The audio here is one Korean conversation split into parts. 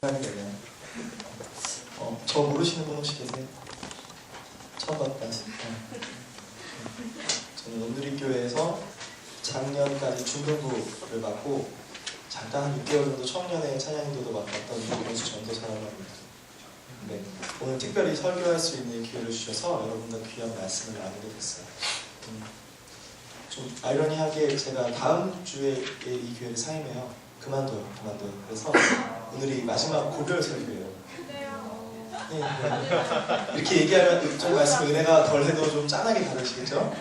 하게 되네요. 저 모르시는 분 혹시 계세요? 처음 봤다. 저는 온누리교회에서 작년까지 중등부를 맡고 잠깐 한 6개월 정도 청년의 찬양인도도 맡았던 윤수 전도사라고 합니다. 네, 오늘 특별히 설교할 수 있는 기회를 주셔서 여러분과 귀한 말씀을 나누게 됐어요. 좀 아이러니하게 제가 다음 주에 이 교회를 사임해요. 그만둬요. 그래서 오늘이 마지막 고별 설교예요. 네, 이렇게 얘기하면 좀 말씀 은혜가 덜해도 좀 짠하게 다루시겠죠?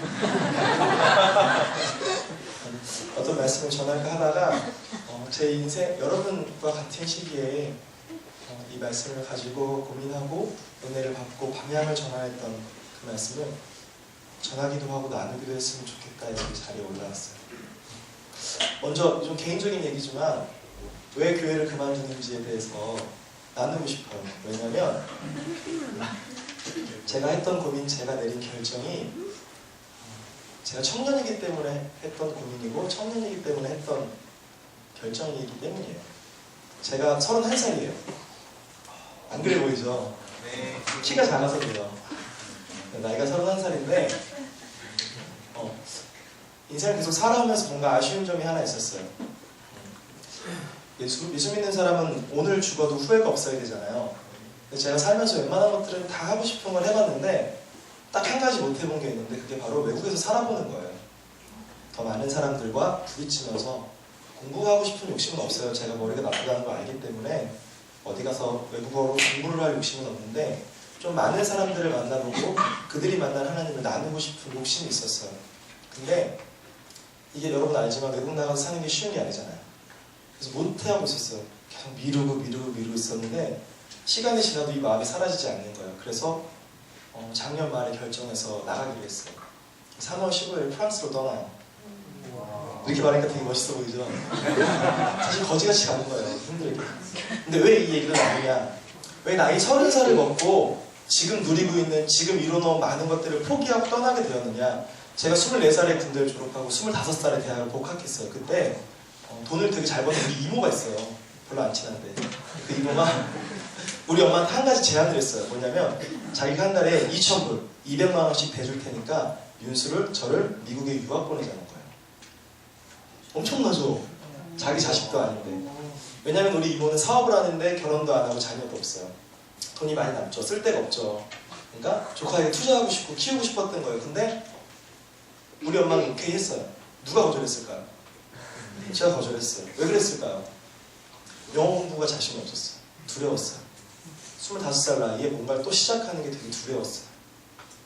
어떤 말씀을 전할까 하다가 제 인생 여러분과 같은 시기에 이 말씀을 가지고 고민하고 은혜를 받고 방향을 전하였던 그 말씀을 전하기도 하고 나누기도 했으면 좋겠다 해서 이 자리에 올라왔어요. 먼저 좀 개인적인 얘기지만 왜 교회를 그만두는지에 대해서 나누고 싶어요. 왜냐면 제가 했던 고민, 제가 내린 결정이 제가 청년이기 때문에 했던 고민이고 청년이기 때문에 했던 결정이기 때문이에요. 제가 31살이에요. 안 그래 보이죠? 네. 키가 작아서 그래요. 나이가 31살인데 인생을 계속 살아오면서 뭔가 아쉬운 점이 하나 있었어요. 예수 믿는 사람은 오늘 죽어도 후회가 없어야 되잖아요. 제가 살면서 웬만한 것들은 다 하고 싶은 걸 해봤는데 딱 한 가지 못 해본 게 있는데 그게 바로 외국에서 살아보는 거예요. 더 많은 사람들과 부딪히면서 공부하고 싶은 욕심은 없어요. 제가 머리가 나쁘다는 걸 알기 때문에 어디 가서 외국어로 공부를 할 욕심은 없는데 좀 많은 사람들을 만나보고 그들이 만난 하나님을 나누고 싶은 욕심이 있었어요. 근데 이게 여러분 알지만 외국 나가서 사는 게 쉬운 게 아니잖아요. 그래서 못하고 있었어요. 계속 미루고 있었는데 시간이 지나도 이 마음이 사라지지 않는 거예요. 그래서 작년 말에 결정해서 나가기로 했어요. 3월 15일 프랑스로 떠나요. 이렇게 말하니까 되게 멋있어 보이죠? 사실 거지같이 가는 거예요. 힘들게. 근데 왜 이 얘기를 나누냐? 왜 나이 30살을 먹고 지금 누리고 있는, 지금 이뤄놓은 많은 것들을 포기하고 떠나게 되었느냐? 제가 24살에 군대를 졸업하고 25살에 대학을 복학했어요. 그때 돈을 되게 잘 버는 우리 이모가 있어요. 별로 안 친한데. 그 이모가 우리 엄마한테 한 가지 제안을 했어요. 뭐냐면 자기가 한 달에 2,000불, 200만 원씩 대줄 테니까 윤수를, 저를 미국에 유학 보내자는 거예요. 엄청나죠? 자기 자식도 아닌데. 왜냐면 우리 이모는 사업을 하는데 결혼도 안 하고 자녀도 없어요. 돈이 많이 남죠. 쓸 데가 없죠. 그러니까 조카에게 투자하고 싶고 키우고 싶었던 거예요. 근데 우리 엄마는 오케이 했어요. 누가 거절했을까요? 제가 거절했어요. 왜 그랬을까요? 영어 공부가 자신이 없었어요. 두려웠어요. 25살 나이에 뭔가를 또 시작하는 게 되게 두려웠어요.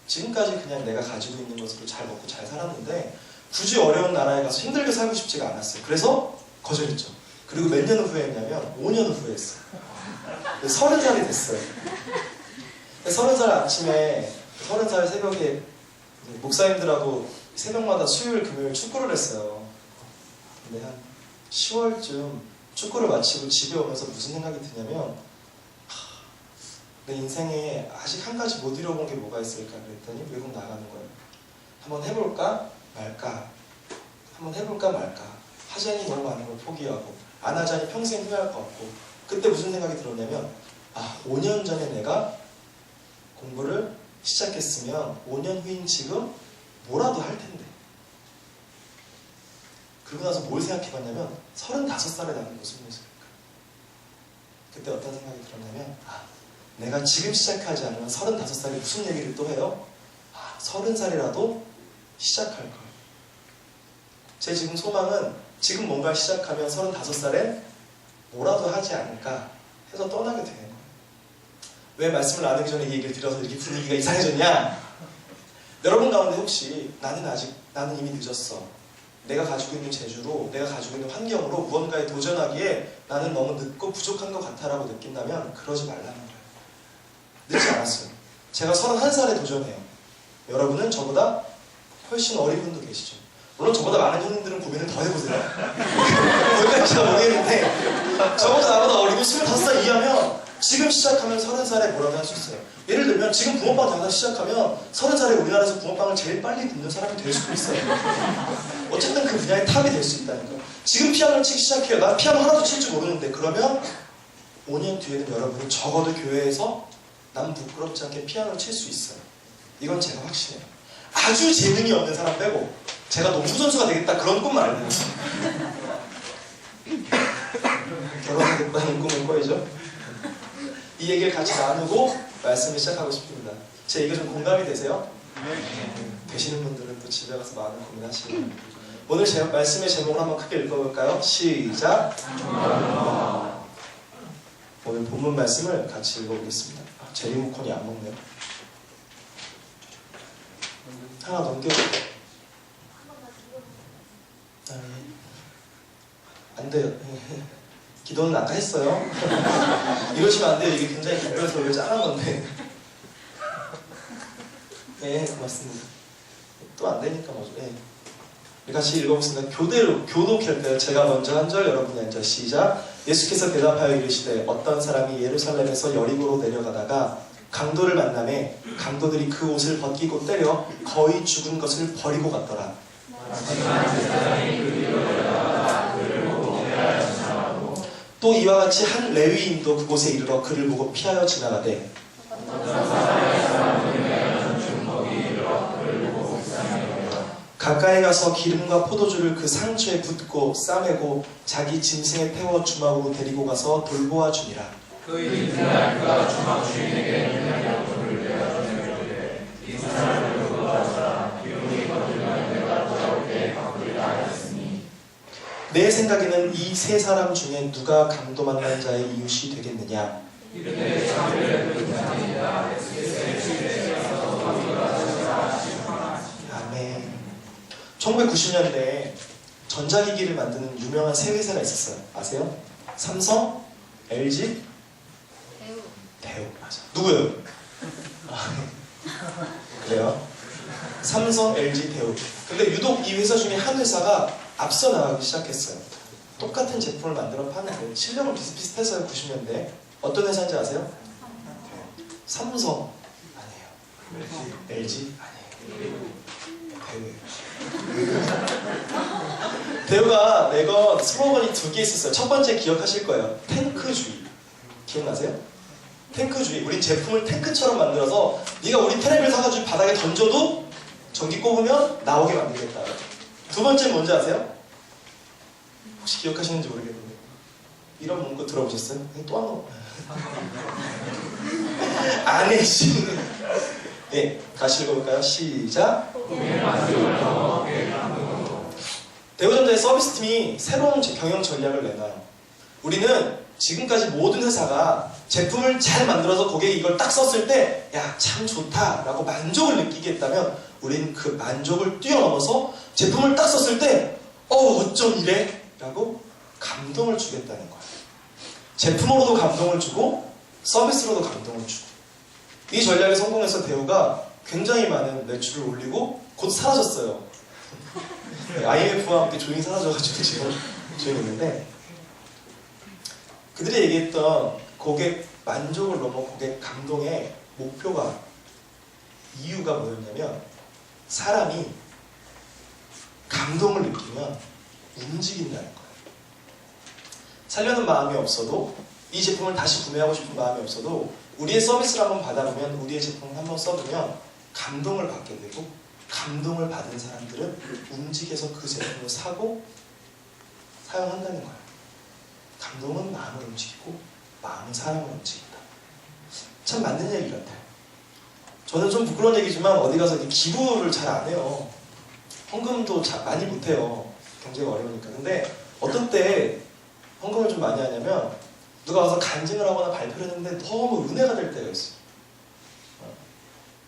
지금까지 그냥 내가 가지고 있는 것으로 잘 먹고 잘 살았는데 굳이 어려운 나라에 가서 힘들게 살고 싶지가 않았어요. 그래서 거절했죠. 그리고 몇 년 후에 했냐면 5년 후에 했어요. 30살이 됐어요. 30살 아침에 30살 새벽에 목사님들하고 새벽마다 수요일 금요일 축구를 했어요. 근데 한 10월쯤 축구를 마치고 집에 오면서 무슨 생각이 드냐면 내 인생에 아직 한 가지 못 이뤄본 게 뭐가 있을까 그랬더니 외국 나가는 거예요. 한번 해볼까 말까, 한번 해볼까 말까, 하자니 너무 많은 걸 포기하고 안 하자니 평생 후회할 것 같고. 그때 무슨 생각이 들었냐면 5년 전에 내가 공부를 시작했으면 5년 후인 지금 뭐라도 할 텐데. 그러고 나서 뭘 생각해봤냐면 35살에 나는 무슨 모습일까. 그때 어떤 생각이 들었냐면 내가 지금 시작하지 않으면 35살에 무슨 얘기를 또 해요? 30살이라도 시작할 걸. 제 지금 소망은 지금 뭔가를 시작하면 35살에 뭐라도 하지 않을까 해서 떠나게 되는 거예요. 왜 말씀을 나누기 전에 이 얘기를 드려서 이렇게 분위기가 이상해졌냐? 여러분 가운데 혹시 나는 이미 늦었어. 내가 가지고 있는 재주로, 내가 가지고 있는 환경으로 무언가에 도전하기에 나는 너무 늦고 부족한 것 같아라고 느낀다면 그러지 말라는 거예요. 늦지 않았어요. 제가 31살에 도전해요. 여러분은 저보다 훨씬 어린 분도 계시죠. 물론 저보다 많은 형님들은 고민을 더 해보세요. 거기까지 제가 모르겠는데 저보다 나보다 어리고 25살 이하면 지금 시작하면 30살에 뭐라도 할 수 있어요. 예를 들면 지금 붕어빵 장사 시작하면 30살에 우리나라에서 붕어빵을 제일 빨리 굽는 사람이 될 수도 있어요. 어쨌든 그 분야의 탑이 될 수 있다는 거. 지금 피아노를 치기 시작해요. 난 피아노 하나도 칠 줄 모르는데 그러면 5년 뒤에는 여러분이 적어도 교회에서 남 부끄럽지 않게 피아노를 칠 수 있어요. 이건 제가 확신해요. 아주 재능이 없는 사람 빼고 제가 농구선수가 되겠다 그런 꿈만 알고 있어요. 결혼하겠다는 꿈을 꿔야죠. 이 얘기를 같이 나누고 말씀을 시작하고 싶습니다. 제 얘기 좀 공감이 되세요? 되시는 분들은 또 집에 가서 많은 고민하시네요. 오늘 말씀의 제목을 한번 크게 읽어볼까요? 시작! 오늘 본문 말씀을 같이 읽어보겠습니다. 제 리모컨이 안 먹네요. 하나 넘겨볼게요. 안 돼요. 기도는 아까 했어요. 이러시면 안 돼요. 이게 굉장히 기뻐서 왜 짠한 건데. 네, 고맙습니다. 또 안 되니까 뭐죠. 네. 같이 읽어보겠습니다. 교독해 할까요? 제가 먼저 한 절, 여러분이 한 절. 시작. 예수께서 대답하여 이르시되 어떤 사람이 예루살렘에서 여리고로 내려가다가 강도를 만나매 강도들이 그 옷을 벗기고 때려 거의 죽은 것을 버리고 갔더라. 또 이와 같이 한 레위인도 그곳에 이르러 그를 보고 피하여 지나가되 가까이 가서 기름과 포도주를 그 상처에 붓고 싸매고 자기 짐승에 태워 주막으로 데리고 가서 돌보아 주니라. 그 이튿날 그가 주막 주인에게 능력이 돈을 내어주되 이 사람을 돌보아주라. 기름이 거두면 내가 돌아올 때 바꾸리라 하였으니. 내 생각에는 이 세 사람 중에 누가 강도 만난 자의 이웃이 되겠느냐? 이르되 자기를 불쌍히다. 아멘. 1990년대에 전자기기를 만드는 유명한 세 회사가 있었어요. 아세요? 삼성, LG, 대우. 맞아. 누구요? 그래요? 삼성, LG, 대우. 근데 유독 이 회사 중에 한 회사가 앞서 나가기 시작했어요. 똑같은 제품을 만들어 파는데 실력은 비슷비슷해서요. 90년대. 어떤 회사인지 아세요? 삼성 아니에요. LG 아니에요. 대우가 내건 슬로건이 2개 있었어요. 첫 번째 기억하실 거예요. 탱크주의. 기억나세요? 탱크주의. 우린 제품을 탱크처럼 만들어서 네가 우리 테레비를 사가지고 바닥에 던져도 전기 꼽으면 나오게 만들겠다. 두 번째는 뭔지 아세요? 혹시 기억하시는지 모르겠는데 이런 문구 들어보셨어요? 또 안 해주는. 네, 다시 읽어볼까요? 시작. 대우전자의 서비스팀이 새로운 경영 전략을 내놔요. 우리는 지금까지 모든 회사가 제품을 잘 만들어서 고객이 이걸 딱 썼을 때 야, 참 좋다 라고 만족을 느끼겠다면 우리는 그 만족을 뛰어넘어서 제품을 딱 썼을 때 어쩜 이래? 라고 감동을 주겠다는 거예요. 제품으로도 감동을 주고 서비스로도 감동을 주고. 이 전략에 성공해서 대우가 굉장히 많은 매출을 올리고 곧 사라졌어요. IMF와 함께 조용히 사라져가지고 지금 조용히 있는데, 그들이 얘기했던 고객 만족을 넘어 고객 감동의 목표가, 이유가 뭐였냐면 사람이 감동을 느끼면 움직인다는 거예요. 살려는 마음이 없어도, 이 제품을 다시 구매하고 싶은 마음이 없어도 우리의 서비스를 한번 받아보면, 우리의 제품을 한번 써보면 감동을 받게 되고, 감동을 받은 사람들은 움직여서 그 제품을 사고 사용한다는 거예요. 감동은 마음을 움직이고 마음은 사람을 움직인다. 참 맞는 얘기 같아요. 저는 좀 부끄러운 얘기지만 어디 가서 기부를 잘 안 해요. 헌금도 많이 못해요. 경제가 어려우니까. 근데 어떤 때 헌금을 좀 많이 하냐면 누가 와서 간증을 하거나 발표를 했는데 너무 은혜가 될 때가 있어요.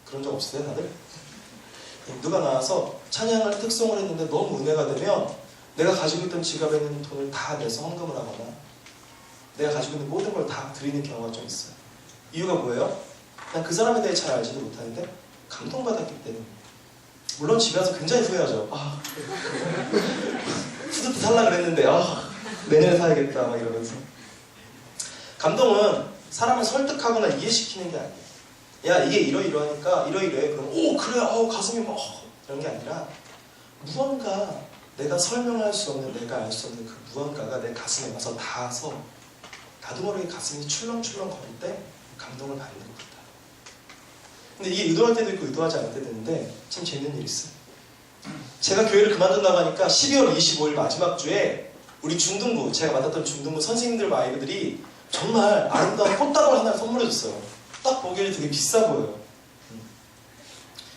그런 적 없으세요 다들? 누가 나와서 찬양을 특송을 했는데 너무 은혜가 되면 내가 가지고 있던 지갑에 있는 돈을 다 내서 헌금을 하거나 내가 가지고 있는 모든 걸 다 드리는 경우가 좀 있어요. 이유가 뭐예요? 난 그 사람에 대해 잘 알지도 못하는데 감동받았기 때문에. 물론 집에 와서 굉장히 후회하죠. 후드티 살라 그랬는데 내년에 사야겠다 막 이러면서. 감동은 사람을 설득하거나 이해시키는 게 아니에요. 야, 이게 이러이러하니까 이러이러해. 그럼 그래 가슴이 막 이런 게 아니라 무언가 내가 설명할 수 없는, 내가 알 수 없는 그 무언가가 내 가슴에 와서 닿아서 나도 모르게 가슴이 출렁출렁 거릴 때 감동을 받는 것 같다. 근데 이게 의도할 때도 있고 의도하지 않을 때도 있는데 참 재밌는 일이 있어요. 제가 교회를 그만둔다고 하니까 12월 25일 마지막 주에 우리 중등부, 제가 맡았던 중등부 선생님들과 아이들이 정말 아름다운 꽃다발 하나를 선물해줬어요. 딱 보기에는 되게 비싸 보여요.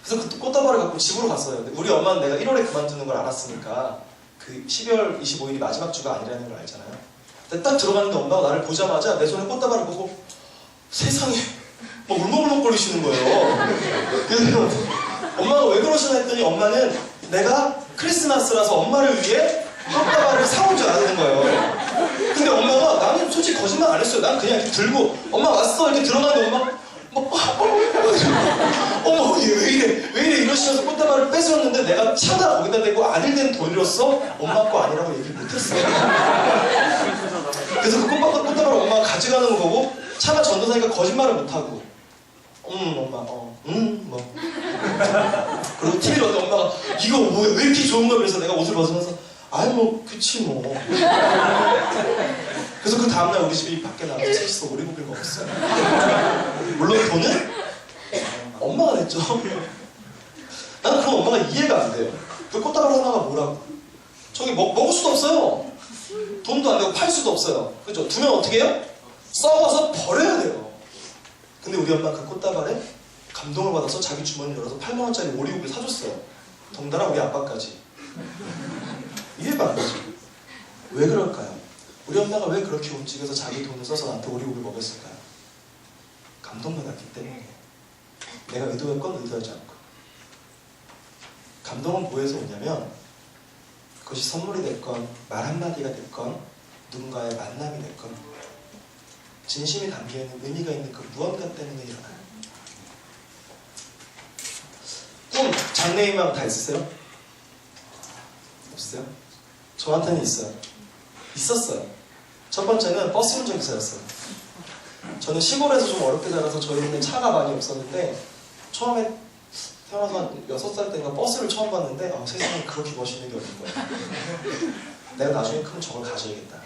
그래서 그 꽃다발을 갖고 집으로 갔어요. 근데 우리 엄마는 내가 1월에 그만두는 걸 알았으니까 그 12월 25일이 마지막 주가 아니라는 걸 알잖아요. 근데 딱 들어갔는데 엄마가 나를 보자마자 내 손에 꽃다발을 보고 세상에 막 울먹울먹거리시는 거예요. 그래서 엄마가 왜 그러시나 했더니 엄마는 내가 크리스마스라서 엄마를 위해 꽃다발을 사온 줄 아는 거예요. 근데 엄마가, 나는 솔직히 거짓말 안 했어요. 난 그냥 이렇게 들고 엄마 왔어 이렇게 들어가는데 엄마 어머 얘 왜 이래 이러시면서 꽃다발을 뺏었는데 내가 차다 거기다 대고 아들 된 돈이로서 엄마 거 아니라고 얘기를 못했어요. 그래서 그 꽃다발을 엄마가 가져가는 거 보고 차마 전도사니까 거짓말을 못하고 엄마 뭐 그리고 TV를 봤는데 엄마가 이거 뭐야 왜 이렇게 좋은 거야. 그래서 내가 옷을 벗으면서 아이 뭐 그치 뭐. 그래서 그 다음날 우리 집이 밖에 나가서 셋이서 오리고기를 먹었어요. 물론 돈은 엄마가 냈죠. 나는 그럼 엄마가 이해가 안 돼요. 그 꽃다발 하나가 뭐라고. 저기 먹을 수도 없어요. 돈도 안 되고 팔 수도 없어요. 그죠? 두면 어떻게 해요? 썩어서 버려야 돼요. 근데 우리 엄마 그 꽃다발에 감동을 받아서 자기 주머니 열어서 8만 원짜리 오리고기를 사줬어요. 덩달아 우리 아빠까지. 이해가 안 되죠. 왜 그럴까요? 우리 엄마가 왜 그렇게 움직여서 자기 돈을 써서 나한테 오리고기를 먹였을까요? 감동받았기 때문에. 내가 의도했건 의도하지 않고. 감동은 뭐에서 오냐면 그것이 선물이 됐건 말 한마디가 됐건 누군가의 만남이 됐건 진심이 담겨있는 의미가 있는 그 무언가 때문에 일어나요. 꿈, 장래희망 다 있으세요? 없으세요? 저한테는 있어요. 있었어요. 첫 번째는 버스 운전기사였어요. 저는 시골에서 좀 어렵게 자라서 저희는 차가 많이 없었는데 처음에 태어나서 한 6살 때인가 버스를 처음 봤는데 세상에 그렇게 멋있는 게 어딘 거야. 내가 나중에 크면 저걸 가져야겠다.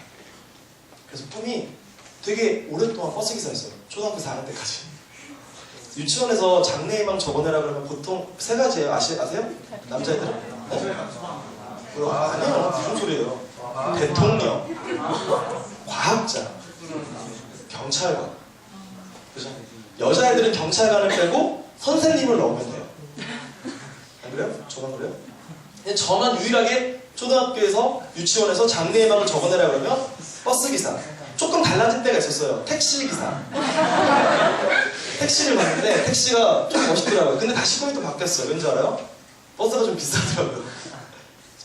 그래서 꿈이 되게 오랫동안 버스기사였어요. 초등학교 4학년 때까지. 유치원에서 장래희망 적어내라 그러면 보통 3가지예요. 아세요? 남자애들은? 네? 아니요. 무슨 소리예요. 대통령, 과학자, 경찰관. 그죠? 여자애들은 경찰관을 빼고 선생님을 넣으면 돼요. 안 그래요? 저만 그래요? 근데 저만 유일하게 초등학교에서 유치원에서 장래희망을 적어내라 그러면 버스기사. 조금 달라진 때가 있었어요. 택시기사. 택시를 봤는데 택시가 좀 멋있더라고요. 근데 다시 꿈이 또 바뀌었어요. 왠지 알아요? 버스가 좀 비싸더라고요.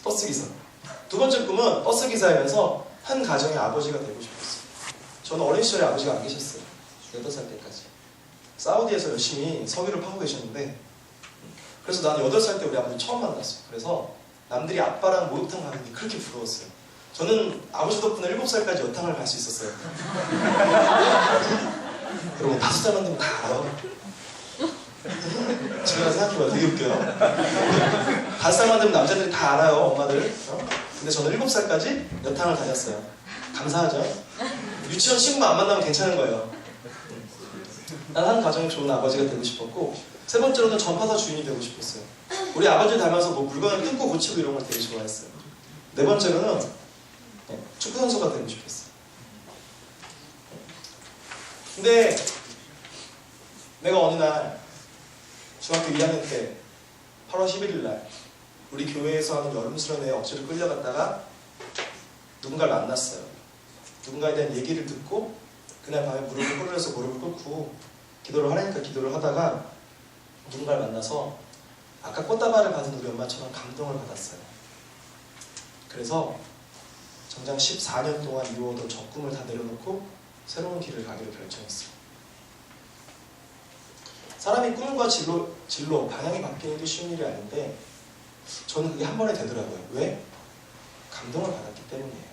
버스기사. 두 번째 꿈은 버스기사이면서 한 가정의 아버지가 되고 싶었어요. 저는 어린 시절에 아버지가 안 계셨어요. 8살 때까지. 사우디에서 열심히 석유를 파고 계셨는데 그래서 나는 8살 때 우리 아버지 처음 만났어요. 그래서 남들이 아빠랑 목욕탕 가는 게 그렇게 부러웠어요. 저는 아버지 덕분에 7살까지 여탕을 갈 수 있었어요. 여러분 5살만 되면 다 알아요. 지금 생각해봐요. 되게 웃겨요. 5살만 되면 남자들이 다 알아요. 엄마들. 근데 저는 7살까지 여탕을 다녔어요. 감사하죠? 유치원 친구만 안 만나면 괜찮은 거예요. 난 한 가정에 좋은 아버지가 되고 싶었고 세 번째로는 전파사 주인이 되고 싶었어요. 우리 아버지를 닮아서 뭐 물건을 뜯고 고치고 이런 걸 되게 좋아했어요. 네 번째로는 축구선수가 되고 싶었어요. 근데 내가 어느 날 중학교 2학년 때 8월 11일 날 우리 교회에서 하는 여름 수련회에 억지로 끌려갔다가 누군가를 만났어요. 누군가에 대한 얘기를 듣고 그날 밤에 무릎을 꿇으려서 무릎을 꿇고 기도를 하라니까 기도를 하다가 누군가를 만나서 아까 꽃다발을 받은 우리 엄마처럼 감동을 받았어요. 그래서 정작 14년 동안 이루어오던 저 꿈을 다 내려놓고 새로운 길을 가기로 결정했어요. 사람이 꿈과 진로, 방향이 바뀌는 게 쉬운 일이 아닌데 저는 그게 한 번에 되더라고요. 왜? 감동을 받았기 때문이에요.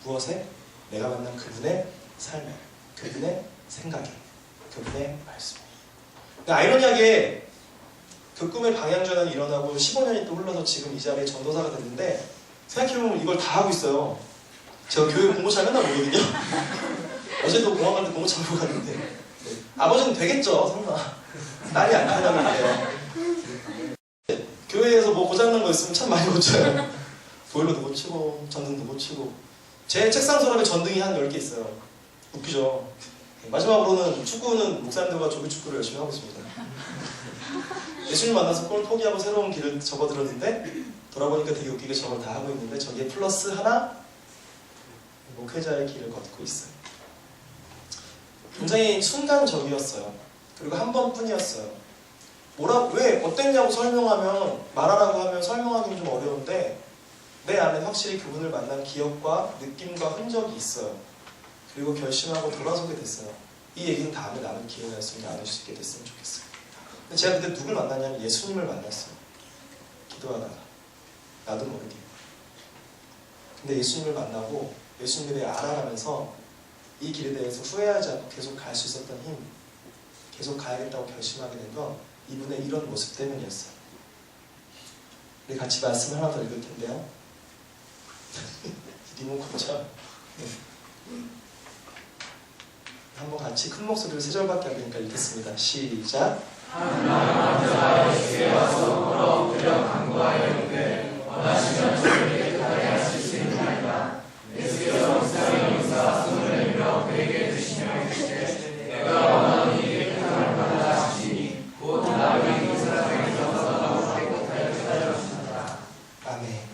무엇에? 내가 만난 그분의 삶에, 그분의 생각에, 그분의 말씀에. 근데 아이러니하게 그 꿈의 방향전환이 일어나고 15년이 또 흘러서 지금 이 자리에 전도사가 됐는데 생각해보면 이걸 다 하고 있어요. 제가 교회 공부 잘 맨날 보거든요. 어제도 공항 갈 때 공고 차고 갔는데 네. 아버지는 되겠죠 설마. 딸이 안 타냐고 그래요. 교회에서 뭐 고장난 거 있으면 참 많이 고쳐요. 보일러도 고치고 전등도 고치고. 제 책상 서랍에 전등이 한 10개 있어요. 웃기죠. 마지막으로는 축구는 목사님들과 조기 축구를 열심히 하고 있습니다. 예수님 만나서 꿈을 포기하고 새로운 길을 접어들었는데 돌아보니까 되게 웃기게 저걸 다 하고 있는데 저기에 플러스 하나 목회자의 길을 걷고 있어요. 굉장히 순간적이었어요. 그리고 한 번뿐이었어요. 왜 어땠냐고 설명하면 말하라고 하면 설명하기는 좀 어려운데 내 안에 확실히 그분을 만난 기억과 느낌과 흔적이 있어요. 그리고 결심하고 돌아서게 됐어요. 이 얘기는 다음에 나눌 기회가 있으면 나눌 수 있게 됐으면 좋겠어요. 근데 제가 그때 누굴 만났냐면 예수님을 만났어요. 기도하다가 나도 모르게. 근데 예수님을 만나고 예수님에 대해 알아가면서 이 길에 대해서 후회하지 않고 계속 갈 수 있었던 힘, 계속 가야겠다고 결심하게 된 건 이분의 이런 모습 때문이었어요. 우리 같이 말씀을 하나 더 읽을 텐데요. 리모컨처럼 네. 한번 같이 큰 목소리로 3절밖에 안 되니까 읽겠습니다. 시작. 하나님 먼저 예수께 와서 걸어엎드려 간구하였는데 원하시면 저를 깨끗하게 하실 수 있나이다. 예수께서 불쌍히 여기사 손을 내밀어 그에게 드시며 이르시되 내가 원하는 이 깨끗함을 받으라 하시니 곧 나를 이 세상에서 떠나고 깨끗하게 하려 하신다. 아멘.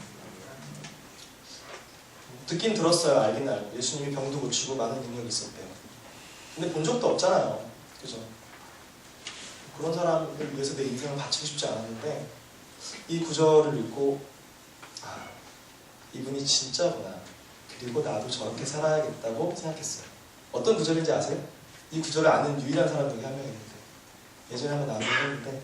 듣긴 들었어요. 알긴 알고 예수님이 병도 고치고 많은 능력이 있었대요. 근데 본 적도 없잖아요. 그죠? 그런 사람을 위해서 내 인생을 바치고 싶지 않았는데 이 구절을 읽고 아, 이분이 진짜구나. 그리고 나도 저렇게 살아야겠다고 생각했어요. 어떤 구절인지 아세요? 이 구절을 아는 유일한 사람 중에 한 명 있는데 예전에 한번 나누긴 했는데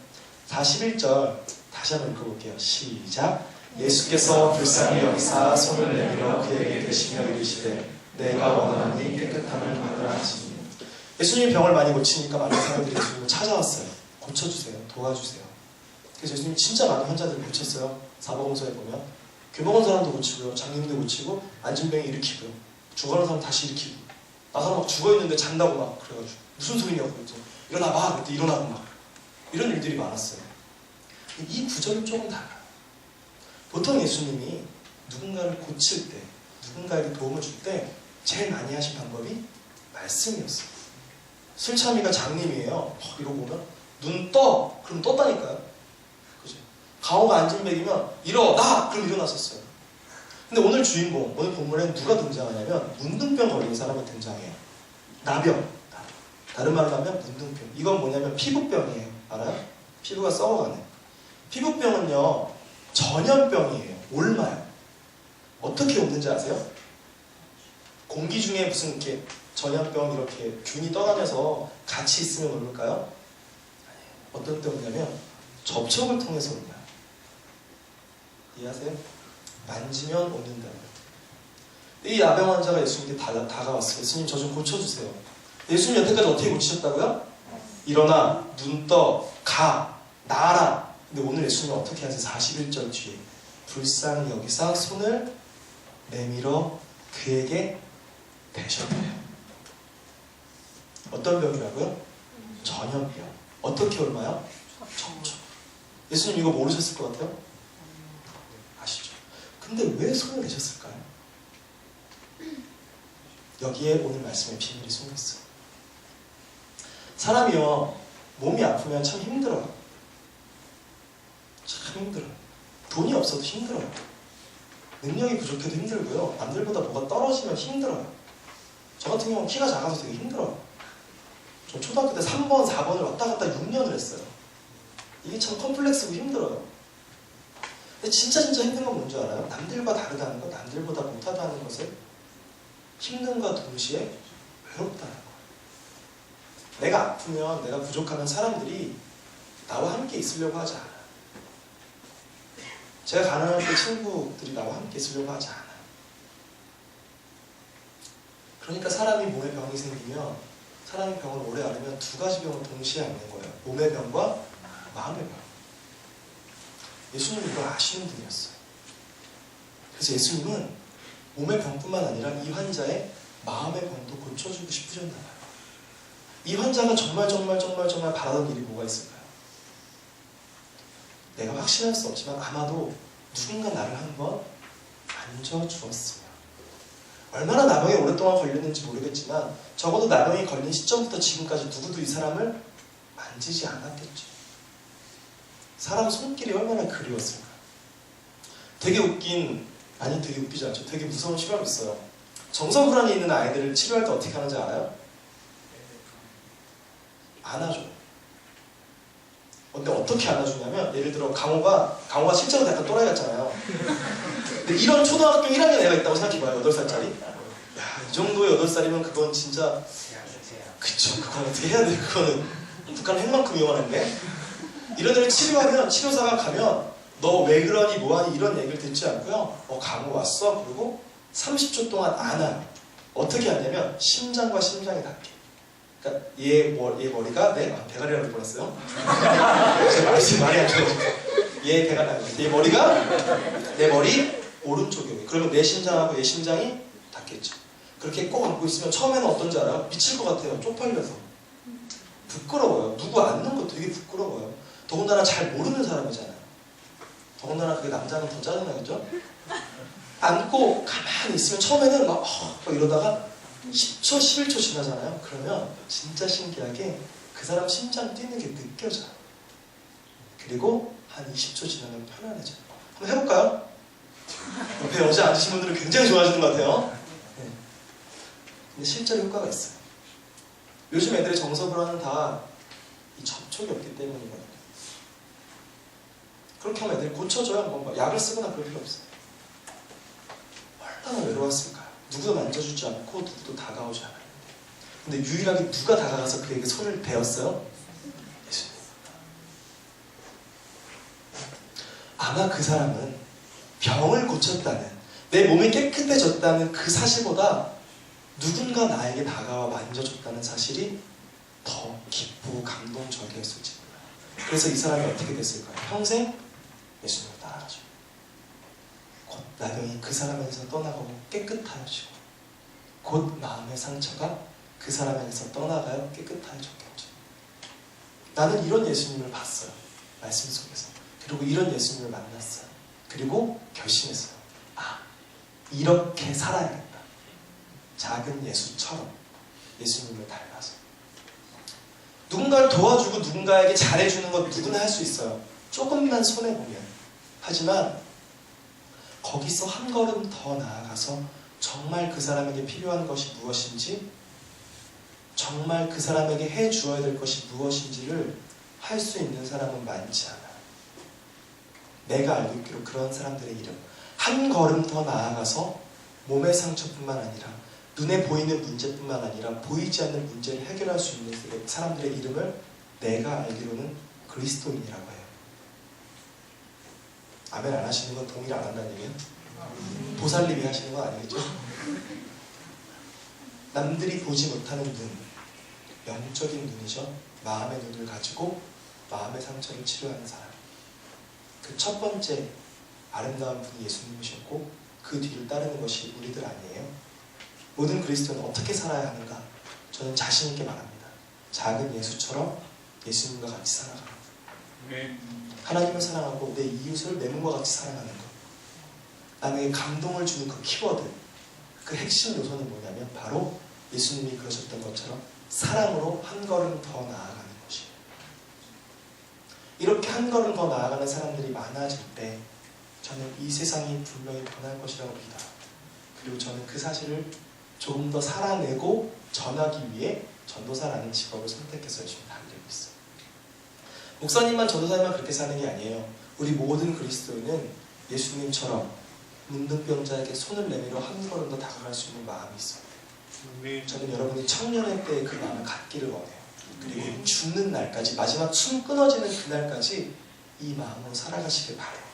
41절 다시 한번 읽어볼게요. 시작. 예수께서 불쌍히 여기사 손을 내밀어 그에게 대시며 이르시되 내가 원하는 이 깨끗함을 받으라 하시니. 예수님이 병을 많이 고치니까 많은 사람들이 예수님을 찾아왔어요. 고쳐주세요. 도와주세요. 그래서 예수님이 진짜 많은 환자들을 고쳤어요. 사복음서에 보면 귀 먹은 사람도 고치고요. 장님도 고치고 앉은 병이 일으키고요. 죽어가는 사람 다시 일으키고 나 사람 막 죽어있는데 잔다고 막 그래가지고 무슨 소리냐고 그랬죠. 일어나봐. 그때 일어나고 막 이런 일들이 많았어요. 이 구절은 조금 달라요. 보통 예수님이 누군가를 고칠 때 누군가에게 도움을 줄 때 제일 많이 하신 방법이 말씀이었어요. 슬참이가 장님이에요. 이러고 오면 눈 떠! 그럼 떴다니까요. 그죠? 강호가 앉은 백이면 일어나! 그럼 일어났었어요. 근데 오늘 주인공, 오늘 본문에 누가 등장하냐면 문둥병 걸린 사람이 등장해요. 나병. 다른 말로 하면 문둥병. 이건 뭐냐면 피부병이에요. 알아요? 피부가 썩어가네. 피부병은요 전염병이에요. 옮아요. 어떻게 옮는지 아세요? 공기 중에 무슨 이렇게 전염병 이렇게 균이 떠다녀서 같이 있으면 옮을까요? 어떤 때 옮냐면 접촉을 통해서 옮아요. 이해하세요? 만지면 옮는다는 거예요. 이 나병 환자가 예수님께 다가왔어요. 예수님 저 좀 고쳐주세요. 예수님 여태까지 어떻게 고치셨다고요? 일어나, 눈 떠, 가, 나아라. 근데 오늘 예수님 어떻게 하세요? 41절 뒤에 불쌍히 여기사 손을 내밀어 그에게 대셨대요. 어떤 병이라고요? 전염병. 어떻게 옮아요? 접촉. 예수님 이거 모르셨을 것 같아요? 아시죠? 근데 왜 손을 내셨을까요? 여기에 오늘 말씀의 비밀이 숨겼어요. 사람이요 몸이 아프면 참 힘들어요. 참 힘들어요. 돈이 없어도 힘들어요. 능력이 부족해도 힘들고요. 남들보다 뭐가 떨어지면 힘들어요. 저 같은 경우는 키가 작아서 되게 힘들어요. 저 초등학교 때 3번, 4번을 왔다 갔다 6년을 했어요. 이게 참 컴플렉스고 힘들어요. 근데 진짜 힘든 건 뭔지 알아요? 남들과 다르다는 것, 남들보다 못하다는 것을 힘듦과 동시에 외롭다는 거예요. 내가 아프면, 내가 부족하면 사람들이 나와 함께 있으려고 하지 않아요. 제가 가난할 때 친구들이 나와 함께 있으려고 하지 않아요. 그러니까 사람이 몸에 병이 생기면 사람이 병을 오래 앓으면 두 가지 병을 동시에 앓는 거예요. 몸의 병과 마음의 병. 예수님은 이걸 아시는 분이었어요. 그래서 예수님은 몸의 병뿐만 아니라 이 환자의 마음의 병도 고쳐주고 싶으셨나 봐요. 이 환자가 정말 바라던 일이 뭐가 있을까요? 내가 확신할 수 없지만 아마도 누군가 나를 한번 만져주었으면. 얼마나 나병에 오랫동안 걸렸는지 모르겠지만 적어도 나병이 걸린 시점부터 지금까지 누구도 이 사람을 만지지 않았겠죠. 사람 손길이 얼마나 그리웠을까. 되게 웃기지 않죠. 되게 무서운 실험이 있어요. 정서불안이 있는 아이들을 치료할 때 어떻게 하는지 알아요? 안아줘요. 근데 어떻게 안아주냐면, 예를 들어 강호가 실제로 약간 또라이 같잖아요. 근데 이런 초등학교 1학년 애가 있다고 생각해봐요. 8살짜리. 야, 이 정도의 8살이면 그건 진짜, 그쵸, 그건 어떻게 해야 돼. 그거는 북한 핵만큼 위험한 애인데. 이런 애를 치료하면, 치료사가 가면 너 왜 그러니 뭐하니 이런 얘기를 듣지 않고요. 강호 왔어? 그리고 30초 동안 안아요. 어떻게 하냐면 심장과 심장이 닿게. 그러니까 얘 머리가 대가리라고 뻔했어요. 제가 말이 안 좋아요. 얘 대가리 아니에요. 얘 머리가 내 머리 오른쪽이에요. 그러면 내 심장하고 얘 심장이 닿겠죠. 그렇게 꼭 안고 있으면 처음에는 어떤지 알아요? 미칠 것 같아요. 쪽팔려서. 부끄러워요. 누구 안는 거 되게 부끄러워요. 더군다나 잘 모르는 사람이잖아요. 더군다나 그게 남자는 더 짜증나겠죠? 안고 가만히 있으면 처음에는 막 이러다가 10초, 11초 지나잖아요. 그러면 진짜 신기하게 그 사람 심장 뛰는 게 느껴져요. 그리고 한 20초 지나면 편안해져요. 한번 해볼까요? 옆에 어제 앉으신 분들은 굉장히 좋아하시는 것 같아요. 네. 근데 실제로 효과가 있어요. 요즘 애들의 정서불안은 다 이 접촉이 없기 때문이거든요. 그렇게 하면 애들이 고쳐줘요. 뭔가 약을 쓰거나 그럴 필요 없어요. 얼마나 외로웠을까요? 누구도 만져주지 않고 누구도 다가오지 않았는데. 근데 유일하게 누가 다가가서 그에게 손을 대었어요? 예수님. 아마 그 사람은 병을 고쳤다는, 내 몸이 깨끗해졌다는 그 사실보다 누군가 나에게 다가와 만져줬다는 사실이 더 기쁘고 감동적이었을지 몰라요. 그래서 이 사람이 어떻게 됐을까요? 평생 예수님을 따라가죠. 곧 나병이 그 사람에게서 떠나가고 깨끗하여지고, 곧 마음의 상처가 그 사람에게서 떠나가요 깨끗하여졌겠죠. 나는 이런 예수님을 봤어요. 말씀 속에서. 그리고 이런 예수님을 만났어요. 그리고 결심했어요. 이렇게 살아야겠다. 작은 예수처럼 예수님을 닮아서. 누군가를 도와주고 누군가에게 잘해주는 것 누구나 할 수 있어요. 조금만 손해보면. 하지만 거기서 한 걸음 더 나아가서 정말 그 사람에게 필요한 것이 무엇인지, 정말 그 사람에게 해주어야 될 것이 무엇인지를 할 수 있는 사람은 많지 않아요. 내가 알고 있기로 그런 사람들의 이름, 한 걸음 더 나아가서 몸의 상처뿐만 아니라 눈에 보이는 문제뿐만 아니라 보이지 않는 문제를 해결할 수 있는 사람들의 이름을 내가 알기로는 그리스도인이라고 해요. 아멘 안 하시는 건 동의를 안 한다는 얘기예요? 보살님이 하시는 건 아니겠죠? 남들이 보지 못하는 눈, 영적인 눈이죠. 마음의 눈을 가지고 마음의 상처를 치료하는 사람. 그 첫 번째 아름다운 분이 예수님이셨고 그 뒤를 따르는 것이 우리들 아니에요? 모든 그리스도는 어떻게 살아야 하는가? 저는 자신 있게 말합니다. 작은 예수처럼 예수님과 같이 살아가는 것. 하나님을 사랑하고 내 이웃을 내 몸과 같이 사랑하는 것. 남에게 감동을 주는 그 키워드, 그 핵심 요소는 뭐냐면 바로 예수님이 그러셨던 것처럼 사랑으로 한 걸음 더 나아가는 것이에요. 이렇게 한 걸음 더 나아가는 사람들이 많아질 때 저는 이 세상이 분명히 변할 것이라고 믿어요. 그리고 저는 그 사실을 조금 더 살아내고 전하기 위해 전도사라는 직업을 선택해서 열심히 달리고 있어요. 목사님만 전도사님만 그렇게 사는 게 아니에요. 우리 모든 그리스도인은 예수님처럼 문둥병자에게 손을 내밀어 한 걸음 더 다가갈 수 있는 마음이 있어요. 저는 여러분이 청년의 때의 그 마음을 갖기를 원해요. 그리고 죽는 날까지, 마지막 숨 끊어지는 그날까지 이 마음으로 살아가시길 바라요.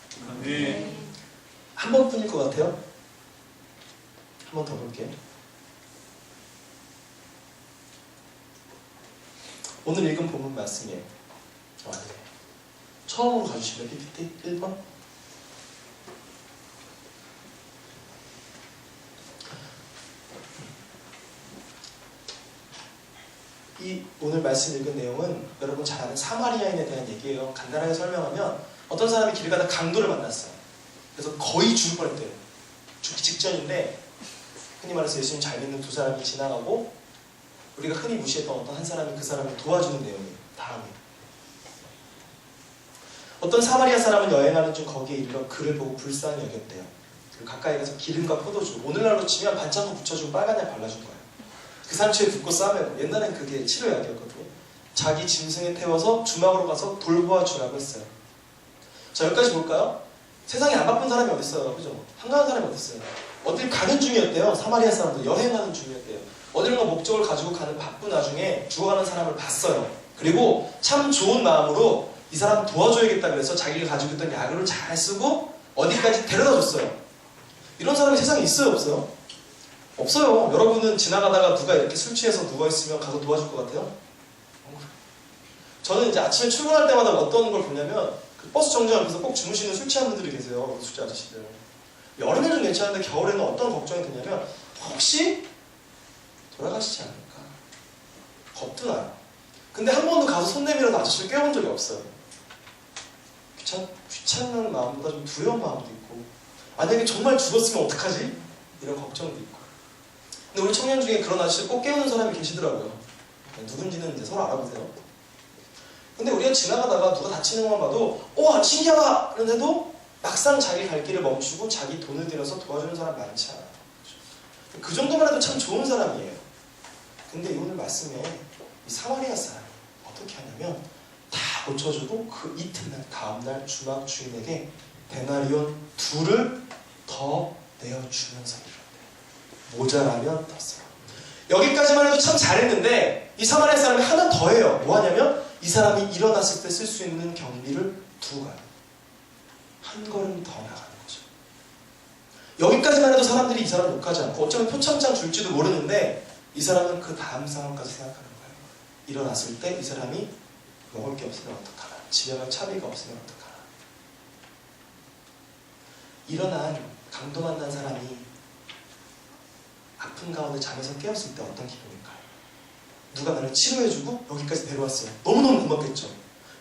한 번뿐일 것 같아요? 한 번 더 볼게요. 오늘 읽은 본문 말씀이에요. 네. 처음으로 가주시면 PPT 1번. 이 오늘 말씀 읽은 내용은 여러분 잘 아는 사마리아인에 대한 얘기예요. 간단하게 설명하면 어떤 사람이 길 가다 강도를 만났어요. 그래서 거의 죽을 뻔했대요. 죽기 직전인데 흔히 말해서 예수님 잘 믿는 두 사람이 지나가고 우리가 흔히 무시했던 어떤 한 사람이 그 사람을 도와주는 내용이에요. 다음에 어떤 사마리아 사람은 여행하는 중 거기에 이르러 그를 보고 불쌍히 여겼대요. 그리고 가까이 가서 기름과 포도주, 오늘날로 치면 반창고 붙여주고 빨간 약 발라준 거예요. 그 상처에 붓고 싸매고, 옛날엔 그게 치료약이었거든요. 자기 짐승에 태워서 주막으로 가서 돌보아 주라고 했어요. 자, 여기까지 볼까요? 세상에 안 바쁜 사람이 어딨어요, 그죠? 한가한 사람이 어딨어요? 어딜 가는 중이었대요. 사마리아 사람들 여행하는 중이었대요. 어디론가 목적을 가지고 가는 바쁜 와중에 죽어가는 사람을 봤어요. 그리고 참 좋은 마음으로 이 사람 도와줘야겠다 그래서 자기가 가지고 있던 약을 잘 쓰고 어디까지 데려다 줬어요. 이런 사람이 세상에 있어요, 없어요? 없어요. 여러분은 지나가다가 누가 이렇게 술 취해서 누워있으면 가서 도와줄 것 같아요? 저는 이제 아침에 출근할 때마다 어떤 걸 보냐면 그 버스 정류장 앞에서 꼭 주무시는 술 취한 분들이 계세요. 숙제 아저씨들. 여름에 좀 괜찮은데 겨울에는 어떤 걱정이 드냐면 혹시 돌아가시지 않을까? 겁도 나요. 근데 한 번도 가서 손 내밀어서 아저씨를 깨워본 적이 없어요. 귀찮는 마음보다 좀 두려운 마음도 있고 만약에 정말 죽었으면 어떡하지? 이런 걱정도 있고. 근데 우리 청년 중에 그런 아저씨를 꼭 깨우는 사람이 계시더라고요. 누군지는 이제 서로 알아보세요. 근데 우리가 지나가다가 누가 다치는 것만 봐도 신기하다! 이런데도 막상 자기 갈 길을 멈추고 자기 돈을 들여서 도와주는 사람 많지 않아요. 그 정도만 해도 참 좋은 사람이에요. 근데 오늘 말씀에 이 사마리아 사람이 어떻게 하냐면 다 고쳐주고 그 이튿날 다음날 주막 주인에게 데나리온 2를 더 내어주면서 이런대요. 모자라면 더 써요. 여기까지만 해도 참 잘했는데 이 사마리아 사람이 하나 더 해요. 뭐 하냐면 이 사람이 일어났을 때 쓸 수 있는 경비를 두고 가요. 한 걸음 더 나가는 거죠. 여기까지만 해도 사람들이 이 사람을 욕하지 않고 어쩌면 표창장 줄지도 모르는데 이 사람은 그 다음 상황까지 생각하는 거예요. 일어났을 때 이 사람이 먹을 게 없으면 어떡하나, 집에 갈 차비가 없으면 어떡하나. 일어난 강도 만난 사람이 아픈 가운데 잠에서 깨었을 때 어떤 기분일까요? 누가 나를 치료해주고 여기까지 데려왔어요. 너무너무 고맙겠죠.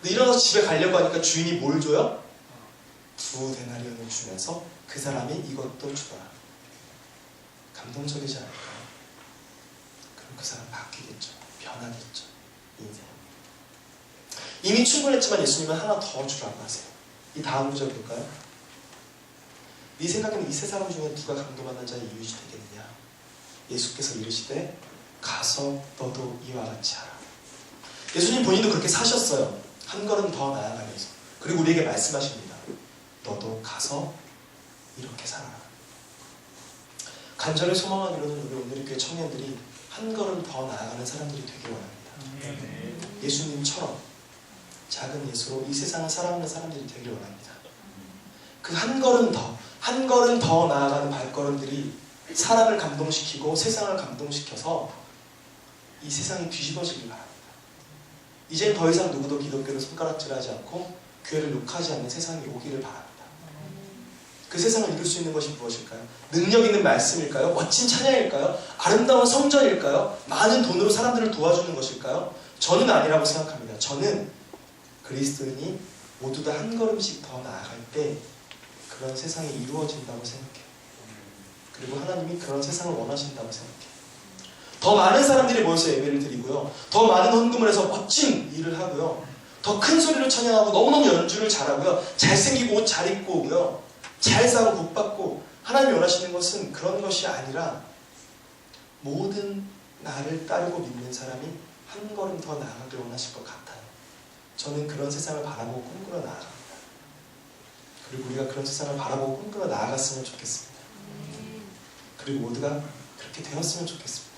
근데 일어나서 집에 가려고 하니까 주인이 뭘 줘요? 2 데나리온을 주면서 그 사람이 이것도 주더라. 감동적이지 않을까요? 그럼 그 사람 바뀌겠죠. 변하겠죠. 인생. 이미 충분했지만 예수님은 하나 더 주라고 하세요. 이 다음 구절 볼까요? 네 생각에는 이 세 사람 중에 누가 강도받는 자의 이웃이 되겠느냐? 예수께서 이르시되 가서 너도 이와 같이 하라. 예수님 본인도 그렇게 사셨어요. 한 걸음 더 나아가면서. 그리고 우리에게 말씀하십니다. 너도 가서 이렇게 살아라. 간절히 소망하기로는 우리 오늘의 교회 청년들이 한 걸음 더 나아가는 사람들이 되길 원합니다. 예수님처럼 작은 예수로 이 세상을 살아가는 사람들이 되길 원합니다. 그 한 걸음 더 나아가는 발걸음들이 사람을 감동시키고 세상을 감동시켜서 이 세상이 뒤집어지길 바랍니다. 이젠 더 이상 누구도 기독교를 손가락질하지 않고 교회를 욕하지 않는 세상이 오기를 바랍니다. 그 세상을 이룰 수 있는 것이 무엇일까요? 능력 있는 말씀일까요? 멋진 찬양일까요? 아름다운 성전일까요? 많은 돈으로 사람들을 도와주는 것일까요? 저는 아니라고 생각합니다. 저는 그리스도인이 모두 다 한 걸음씩 더 나아갈 때 그런 세상이 이루어진다고 생각해요. 그리고 하나님이 그런 세상을 원하신다고 생각해요. 더 많은 사람들이 모여서 예배를 드리고요. 더 많은 헌금을 해서 멋진 일을 하고요. 더 큰 소리로 찬양하고 너무너무 연주를 잘하고요. 잘생기고 옷 잘 입고 오고요. 잘 사고 복 받고. 하나님이 원하시는 것은 그런 것이 아니라 모든 나를 따르고 믿는 사람이 한 걸음 더 나아가길 원하실 것 같아요. 저는 그런 세상을 바라보고 꿈꾸러 나아갑니다. 그리고 우리가 그런 세상을 바라보고 꿈꾸러 나아갔으면 좋겠습니다. 그리고 모두가 그렇게 되었으면 좋겠습니다.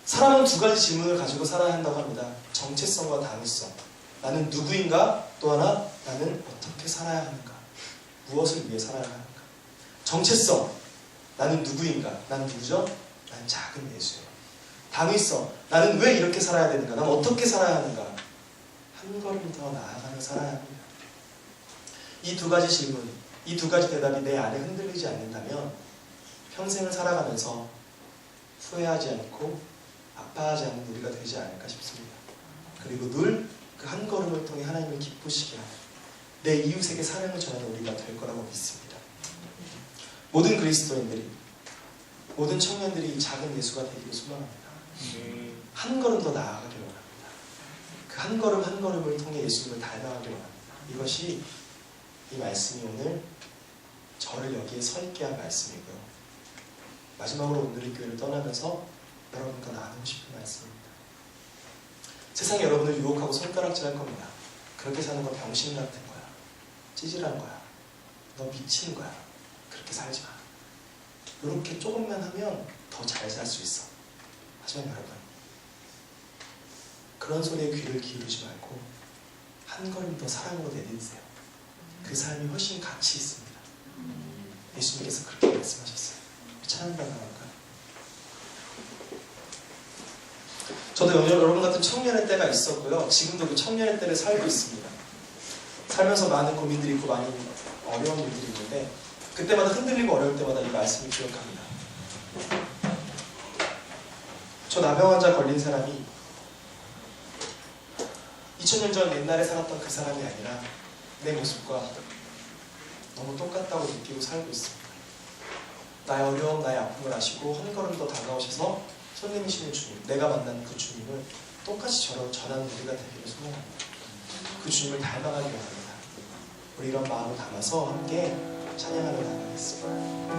사람은 2가지 질문을 가지고 살아야 한다고 합니다. 정체성과 당위성. 나는 누구인가? 또 하나, 나는 어떻게 살아야 하는가? 무엇을 위해 살아야 하는가? 정체성. 나는 누구인가? 난 누구죠? 난 작은 예수예요. 당위성. 나는 왜 이렇게 살아야 되는가? 난 어떻게 살아야 하는가? 한 걸음 더 나아가며 살아야 합니다. 이 2가지 질문, 이 2가지 대답이 내 안에 흔들리지 않는다면 평생을 살아가면서 후회하지 않고 아파하지 않는 우리가 되지 않을까 싶습니다. 그리고 늘 그 한 걸음을 통해 하나님을 기쁘시게 하는 내 이웃에게 사랑을 전하는 우리가 될 거라고 믿습니다. 모든 그리스도인들이, 모든 청년들이 이 작은 예수가 되기를 소망합니다. 한 걸음 더 나아가기를 원합니다. 그 한 걸음 한 걸음을 통해 예수님을 닮아가기를 원합니다. 이것이 이 말씀이 오늘 저를 여기에 서 있게 한 말씀이고요. 마지막으로 오늘 이 교회를 떠나면서 여러분과 나누고 싶은 말씀입니다. 세상이 여러분을 유혹하고 손가락질할 겁니다. 그렇게 사는 건 병신 같은 거야. 찌질한 거야. 너 미친 거야. 그렇게 살지 마. 이렇게 조금만 하면 더 잘 살 수 있어. 하지만 여러분, 그런 소리에 귀를 기울이지 말고 한 걸음 더 사랑으로 내딛으세요. 그 삶이 훨씬 가치 있습니다. 예수님께서 그렇게 말씀하셨어요. 찬양가 나올까요? 저도 여러분 같은 청년의 때가 있었고요. 지금도 그 청년의 때를 살고 있습니다. 살면서 많은 고민들이 있고 많이 어려운 일들이 있는데 그때마다 흔들리고 어려울 때마다 이 말씀을 기억합니다. 저 나병 환자 걸린 사람이 2000년 전 옛날에 살았던 그 사람이 아니라 내 모습과 너무 똑같다고 느끼고 살고 있습니다. 나의 어려움, 나의 아픔을 아시고 한 걸음 더 다가오셔서 손님이시는 주님, 내가 만난 그 주님을 똑같이 전하는 우리가 되기를 소망합니다. 그 주님을 닮아가기 원합니다. 우리 이런 마음을 담아서 함께 찬양하러 나가겠습니다.